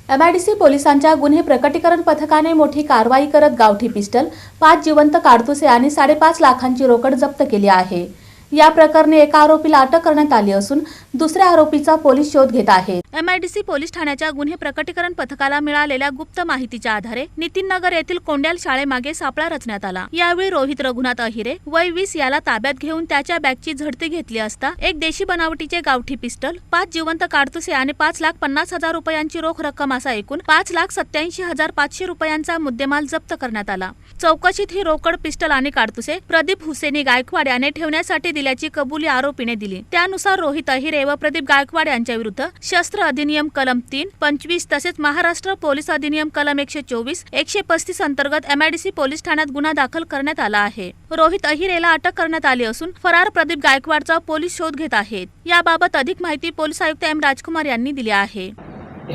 MIDC पोलिसांच्या गुन्हे प्रकटीकरण पथकाने मोठी कारवाई करत गावठी पिस्टल, 5 जिवंत काडतुसे आणि 5.5 लाखांची रोकड जप्त केली आहे। या प्रकरणी एका आरोपीला अटक करण्यात आली असून दुसऱ्या आरोपीचा पोलीस शोध घेत आहेत। MIDC पोलीस ठाण्याच्या गुन्हे प्रकटीकरण पथकाला मिळालेल्या गुप्त माहितीच्या आधारे नितीन नगर येथील कोंड्याल शाळेमागे सापळा रचण्यात आला। यावेळी रोहित रघुनाथ अहिरे वय 20 याला ताब्यात घेऊन त्याच्या बॅगची झडती घेतली असता एक देशी बनावटीचे गावठी पिस्टल, 5 जिवंत काडतुसे आणि 5,50,000 रुपयांची रोख रक्कम असा एकूण 5,87,500 रुपयांचा मुद्देमाल जप्त करण्यात आला। चौकशीत ही रोकड, पिस्टल आणि काडतुसे प्रदीप हुसेनी गायकवाड याने ठेवण्यासाठी दिल्याची कबुली आरोपीने दिली। त्यानुसार रोहित अहिरे व प्रदीप गायकवाड यांच्या विरुद्ध शस्त्र अधिनियम कलम 3, 25 तसेच महाराष्ट्र पोलीस अधिनियम कलम 124, 135 अंतर्गत MIDC पोलीस ठाण्यात गुन्हा दाखल करण्यात आला आहे। रोहित अहिरेला अटक करण्यात आली असून फरार प्रदीप गायकवाडचा पोलीस शोध घेत आहेत। याबाबत अधिक माहिती पोलीस आयुक्त M. राजकुमार यांनी दिली आहे।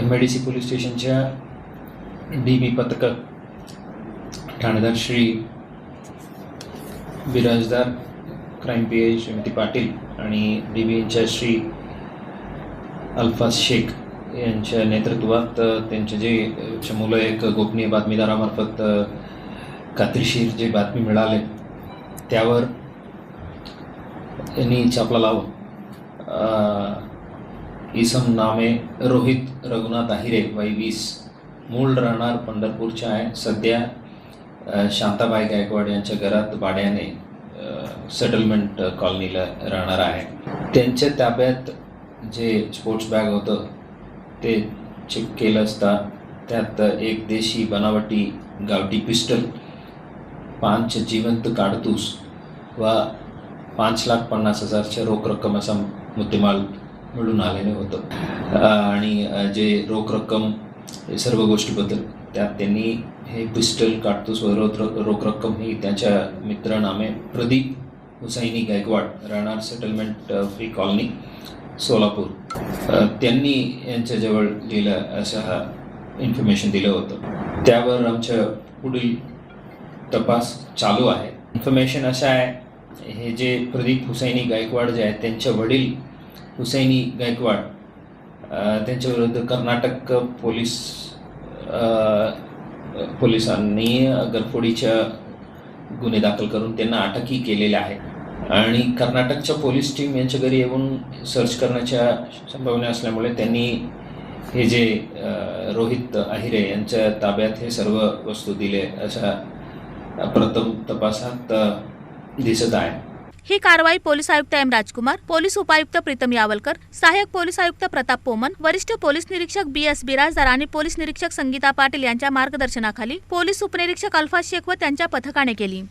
MIDC पोलीस स्टेशनच्या DB पथक ठाणेदार श्री बिराजदार क्राईम PI श्रीमती पाटील आणि DB श्री अल्फाज शेख यांच्या नेतृत्वात त्यांचे जे मुलं एक गोपनीय बातमीदारामार्फत खात्रीशीर जे बातमी मिळाले त्यावर यांनी छापला लावून इसम नामे रोहित रघुनाथ अहिरे वय 20 मूळ राहणार पंढरपूरचे आहे। सध्या शांताबाई गायकवाड यांच्या घरात भाड्याने सेटलमेंट कॉलनीला राहणार आहे। त्यांच्या ताब्यात जे स्पोर्ट्स बॅग होतं ते चेक केलं असता त्यात एक देशी बनावटी गावठी पिस्टल, 5 जिवंत काडतूस व 5,50,000च्या रोख रक्कम असा मुद्देमाल मिळून आलेले होतं। आणि जे रोख रक्कम सर्व गोष्टीबद्दल त्यात त्यांनी हे पिस्टल, काडतूस व रोख रक्कम ही त्यांच्या मित्रनामे प्रदीप हुसैनी गायकवाड राहणार सेटलमेंट फ्री कॉलनी सोलापूर त्यांनी यांच्याजवळ दिलं असं इन्फॉर्मेशन दिलं होतं। त्यावर आमच्या पुढील तपास चालू आहे। इन्फॉर्मेशन असं आहे, हे जे प्रदीप हुसैनी गायकवाड जे आहेत त्यांचे वडील हुसैनी गायकवाड त्यांच्या विरुद्ध कर्नाटक पोलिसांनी गरफोडीच्या गुन्हे दाखल करून त्यांना अटकही केलेल्या आहे आणि कर्नाटकच्या पोलीस टीम यांच्या घरी येऊन सर्च करण्याच्या संभावना असल्यामुळे त्यांनी हे जे रोहित अहिरे यांच्या ताब्यात हे सर्व वस्तू दिले असा प्रथम तपासात दिसत आहे। ही कारवाई पोलीस आयुक्त M. राजकुमार, पोलीस उपायुक्त प्रीतम यावलकर, सहाय्यक पोलीस आयुक्त प्रताप पोमन, वरिष्ठ पोलीस निरीक्षक B.S. बिराजदार आणि पोलीस निरीक्षक संगीता पाटील यांच्या मार्गदर्शनाखाली पोलीस उपनिरीक्षक अल्फाज शेख व त्यांच्या पथकाने केली।